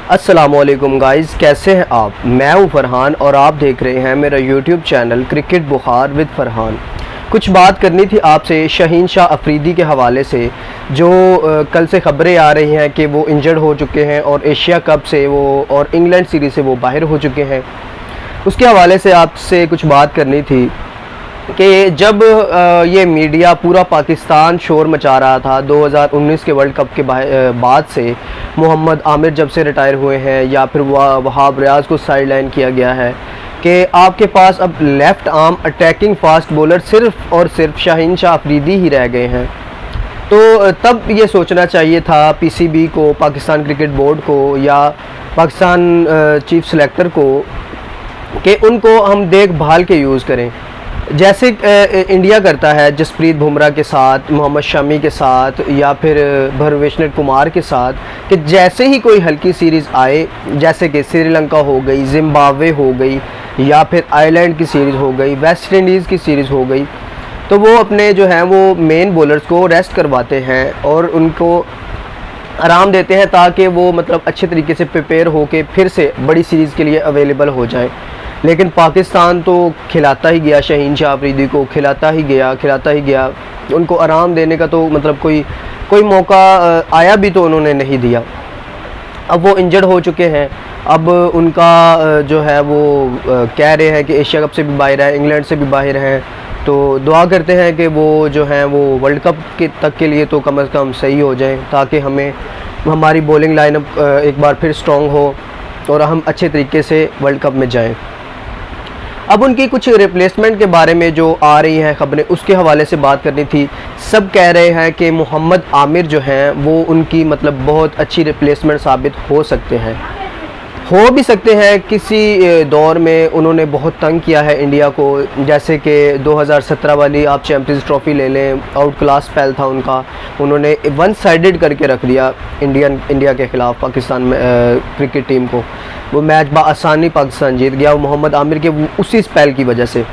अस्सलामुअलैकुम गाइज़, कैसे हैं आप। मैं हूं फरहान और आप देख रहे हैं मेरा यूट्यूब चैनल क्रिकेट बुखार विद फरहान। कुछ बात करनी थी आपसे शाहीन शाह अफरीदी के हवाले से, जो कल से ख़बरें आ रही हैं कि वो इंजर्ड हो चुके हैं और एशिया कप से वो और इंग्लैंड सीरीज़ से वो बाहर हो चुके हैं। उसके हवाले से आपसे कुछ बात करनी थी कि जब ये मीडिया पूरा पाकिस्तान शोर मचा रहा था 2019 के वर्ल्ड कप के बाद से, मोहम्मद आमिर जब से रिटायर हुए हैं या फिर वहाब रियाज को साइड लाइन किया गया है कि आपके पास अब left arm attacking fast bowler सिर्फ़ और सिर्फ शाहीन शाह अफरीदी ही रह गए हैं। तो तब ये सोचना चाहिए था पीसीबी को, पाकिस्तान क्रिकेट बोर्ड को या पाकिस्तान चीफ सेलेक्टर को कि उनको हम देखभाल के यूज़ करें, जैसे इंडिया करता है जसप्रीत बुमराह के साथ, मोहम्मद शमी के साथ या फिर भुवनेश्वर कुमार के साथ, कि जैसे ही कोई हल्की सीरीज़ आए, जैसे कि श्रीलंका हो गई, जिम्बाब्वे हो गई या फिर आयरलैंड की सीरीज़ हो गई, वेस्ट इंडीज़ की सीरीज़ हो गई, तो वो अपने जो हैं वो मेन बॉलर्स को रेस्ट करवाते हैं और उनको आराम देते हैं ताकि वो मतलब अच्छे तरीके से प्रिपेयर होके फिर से बड़ी सीरीज़ के लिए अवेलेबल हो जाए। लेकिन पाकिस्तान तो खिलाता ही गया, शाहीन शाह अफरीदी को खिलाता ही गया। उनको आराम देने का तो मतलब कोई मौका आया भी तो उन्होंने नहीं दिया। अब वो इंजर्ड हो चुके हैं, अब उनका जो है वो कह रहे हैं कि एशिया कप से भी बाहर है, इंग्लैंड से भी बाहर हैं। तो दुआ करते हैं कि वो जो हैं वो वर्ल्ड कप के तक के लिए तो कम से कम सही हो जाएं, ताकि हमारी बॉलिंग लाइनअप एक बार फिर स्ट्रॉन्ग हो और हम अच्छे तरीके से वर्ल्ड कप में जाएं। अब उनकी कुछ रिप्लेसमेंट के बारे में जो आ रही हैं ख़बरें, उसके हवाले से बात करनी थी। सब कह रहे हैं कि मोहम्मद आमिर जो हैं वो उनकी मतलब बहुत अच्छी रिप्लेसमेंट साबित हो सकते हैं, हो भी सकते हैं। किसी दौर में उन्होंने बहुत तंग किया है इंडिया को, जैसे कि 2017 वाली आप चैम्पियंस ट्रॉफ़ी ले लें, आउट क्लास स्पेल था उनका, उन्होंने वन साइडेड करके रख दिया इंडिया के ख़िलाफ़ पाकिस्तान में क्रिकेट टीम को। वो मैच बआसानी पाकिस्तान जीत गया, वो मोहम्मद आमिर के उसी स्पेल की वजह से।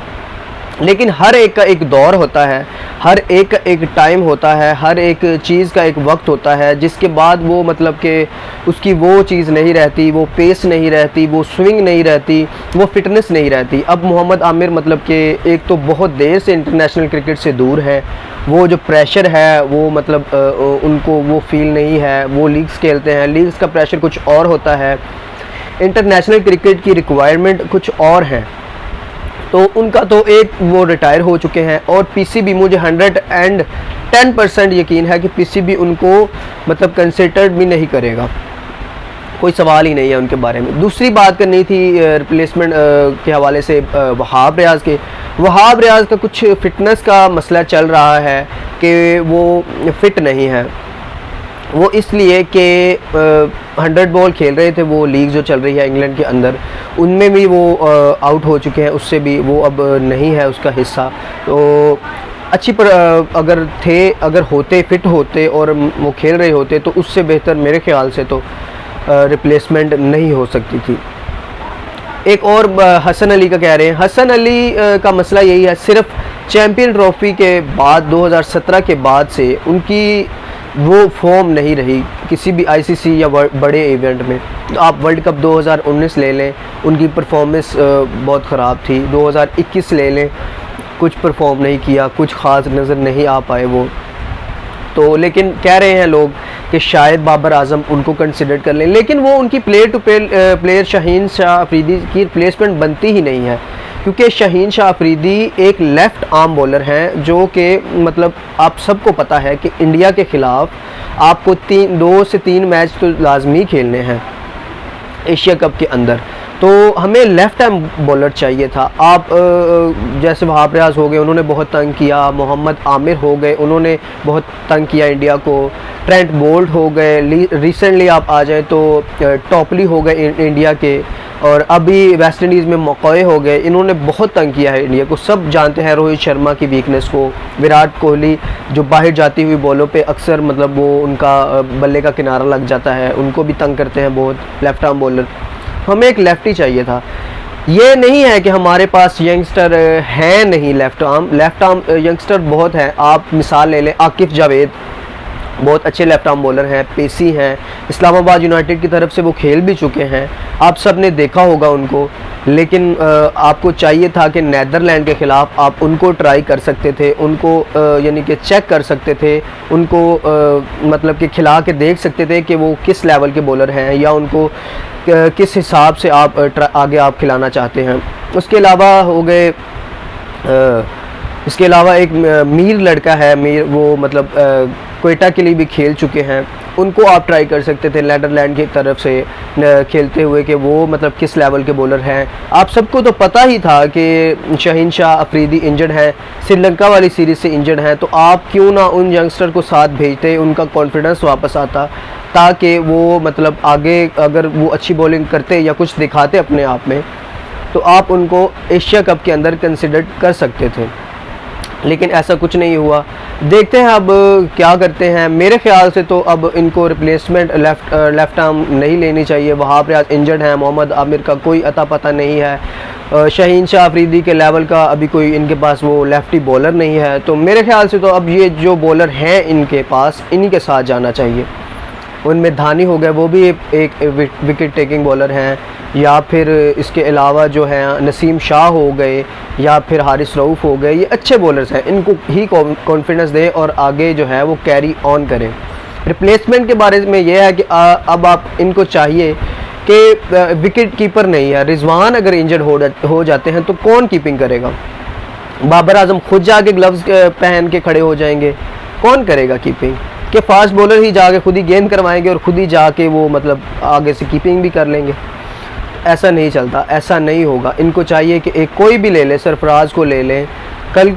लेकिन हर एक का एक दौर होता है, हर एक का एक टाइम होता है, हर एक चीज़ का एक वक्त होता है, जिसके बाद वो मतलब कि उसकी वो चीज़ नहीं रहती, वो पेस नहीं रहती, वो स्विंग नहीं रहती, वो फिटनेस नहीं रहती। अब मोहम्मद आमिर मतलब कि एक तो बहुत देर से इंटरनेशनल क्रिकेट से दूर है, वो जो प्रेशर है वो मतलब उनको वो फील नहीं है। वो लीग्स खेलते हैं, लीग्स का प्रेशर कुछ और होता है, इंटरनेशनल क्रिकेट की रिक्वायरमेंट कुछ और है। तो उनका तो एक वो रिटायर हो चुके हैं और पीसीबी, मुझे 110% यकीन है कि पीसीबी उनको मतलब कंसिडर्ड भी नहीं करेगा, कोई सवाल ही नहीं है उनके बारे में। दूसरी बात करनी थी रिप्लेसमेंट के हवाले से वहाब रियाज का कुछ फिटनेस का मसला चल रहा है कि वो फिट नहीं है। वो इसलिए कि 100 बॉल खेल रहे थे, वो लीग जो चल रही है इंग्लैंड के अंदर, उनमें भी वो आउट हो चुके हैं, उससे भी वो अब नहीं है उसका हिस्सा। तो अच्छी पर अगर होते फिट होते और वो खेल रहे होते तो उससे बेहतर मेरे ख्याल से तो रिप्लेसमेंट नहीं हो सकती थी। एक और हसन अली का कह रहे हैं, हसन अली का मसला यही है, सिर्फ चैम्पियन ट्रॉफ़ी के बाद 2017 के बाद से उनकी वो फॉर्म नहीं रही किसी भी आईसीसी या बड़े इवेंट में। तो आप वर्ल्ड कप 2019 ले लें, उनकी परफॉर्मेंस बहुत ख़राब थी। 2021 ले लें, कुछ परफॉर्म नहीं किया, कुछ ख़ास नज़र नहीं आ पाए वो तो। लेकिन कह रहे हैं लोग कि शायद बाबर आजम उनको कंसिडर कर लें, लेकिन वो उनकी player to player Shaheen Shah Afridi की रिप्लेसमेंट बनती ही नहीं है, क्योंकि शाहीन शाह अफरीदी एक लेफ़्ट आर्म बॉलर हैं जो कि मतलब आप सबको पता है कि इंडिया के ख़िलाफ़ आपको 2 से 3 मैच तो लाजमी खेलने हैं एशिया कप के अंदर। तो हमें लेफ़्ट आर्म बॉलर चाहिए था। आप जैसे वहाब रियाज हो गए, उन्होंने बहुत तंग किया, मोहम्मद आमिर हो गए, उन्होंने बहुत तंग किया इंडिया को, ट्रेंट बोल्ट हो गए, रिसेंटली आप आ जाए तो टॉपली हो गए इंडिया के, और अभी वेस्ट इंडीज़ में मकई हो गए। इन्होंने बहुत तंग किया है इंडिया को, सब जानते हैं रोहित शर्मा की वीकनेस को, विराट कोहली जो बाहर जाती हुई बॉलों पे अक्सर मतलब वो उनका बल्ले का किनारा लग जाता है, उनको भी तंग करते हैं बहुत लेफ़्ट आर्म बॉलर। हमें एक लेफ्टी चाहिए था। ये नहीं है कि हमारे पास यंगस्टर हैं नहीं, लेफ़्ट आर्म यंगस्टर बहुत हैं। आप मिसाल ले लें आकिफ़ जावेद, बहुत अच्छे लेफ्ट आर्म बॉलर हैं, पेसी हैं। इस्लामाबाद यूनाइटेड की तरफ से वो खेल भी चुके हैं, आप सब ने देखा होगा उनको। लेकिन आपको चाहिए था कि नीदरलैंड के ख़िलाफ़ आप उनको ट्राई कर सकते थे, उनको यानी कि चेक कर सकते थे, उनको मतलब कि खिला के देख सकते थे कि वो किस लेवल के बॉलर हैं या उनको किस हिसाब से आप आगे आप खिलाना चाहते हैं। उसके अलावा हो गए इसके अलावा एक मीर लड़का है, मीर, वो मतलब क्वेटा के लिए भी खेल चुके हैं, उनको आप ट्राई कर सकते थे नीदरलैंड की तरफ से खेलते हुए कि वो मतलब किस लेवल के बॉलर हैं। आप सबको तो पता ही था कि शाहीन शाह अफरीदी इंजर्ड हैं, श्रीलंका वाली सीरीज़ से इंजर्ड हैं, तो आप क्यों ना उन यंगस्टर को साथ भेजते, उनका कॉन्फिडेंस वापस आता, ताकि वो मतलब आगे अगर वो अच्छी बॉलिंग करते या कुछ दिखाते अपने आप में, तो आप उनको एशिया कप के अंदर कंसिडर कर सकते थे। लेकिन ऐसा कुछ नहीं हुआ। देखते हैं अब क्या करते हैं। मेरे ख्याल से तो अब इनको रिप्लेसमेंट लेफ़्ट आर्म नहीं लेनी चाहिए। वहाब रियाज इंजर्ड हैं, मोहम्मद आमिर का कोई अता पता नहीं है, शाहीन शाह अफरीदी के लेवल का अभी कोई इनके पास वो लेफ्टी बॉलर नहीं है। तो मेरे ख्याल से तो अब ये जो बॉलर हैं इनके पास, इन्हीं के साथ जाना चाहिए। उनमें धानी हो गए, वो भी एक विकेट टेकिंग बॉलर हैं, या फिर इसके अलावा जो है नसीम शाह हो गए, या फिर हारिस रऊफ़ हो गए, ये अच्छे बॉलर्स हैं, इनको ही कॉन्फिडेंस दें और आगे जो है वो कैरी ऑन करें। रिप्लेसमेंट के बारे में ये है कि अब आप इनको चाहिए कि विकेट कीपर नहीं है, रिजवान अगर इंजर्ड हो जाते हैं तो कौन कीपिंग करेगा? बाबर आजम खुद जाके ग्लव्स पहन के खड़े हो जाएंगे, कौन करेगा कीपिंग? कि फास्ट बॉलर ही जाके खुद ही गेंद करवाएंगे और खुद ही जाके वो मतलब आगे से कीपिंग भी कर लेंगे। ऐसा नहीं चलता, ऐसा नहीं होगा। इनको चाहिए कि एक कोई भी ले लें, सरफराज को ले लें, कल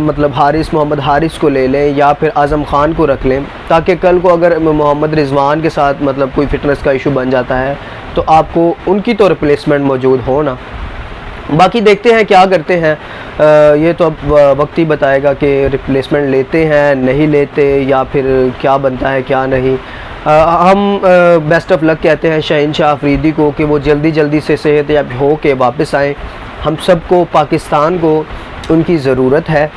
मतलब मोहम्मद हारिस को ले लें, या फिर आज़म खान को रख लें, ताकि कल को अगर मोहम्मद रिजवान के साथ मतलब कोई फिटनेस का इशू बन जाता है तो आपको उनकी तो रिप्लेसमेंट मौजूद हो ना। बाकी देखते हैं क्या करते हैं, ये तो अब वक्त ही बताएगा कि रिप्लेसमेंट लेते हैं नहीं लेते, या फिर क्या बनता है क्या नहीं। हम बेस्ट ऑफ लक कहते हैं शाहीन शाह अफरीदी को कि वो जल्दी से सेहतयाब हो के वापस आएँ। हम सबको, पाकिस्तान को उनकी ज़रूरत है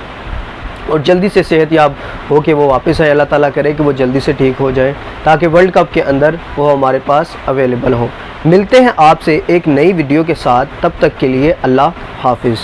और जल्दी से सेहतयाब हो के वो वापस आए। अल्लाह ताला करे कि वो जल्दी से ठीक हो जाए ताकि वर्ल्ड कप के अंदर वो हमारे पास अवेलेबल हो। मिलते हैं आपसे एक नई वीडियो के साथ, तब तक के लिए अल्लाह हाफिज़।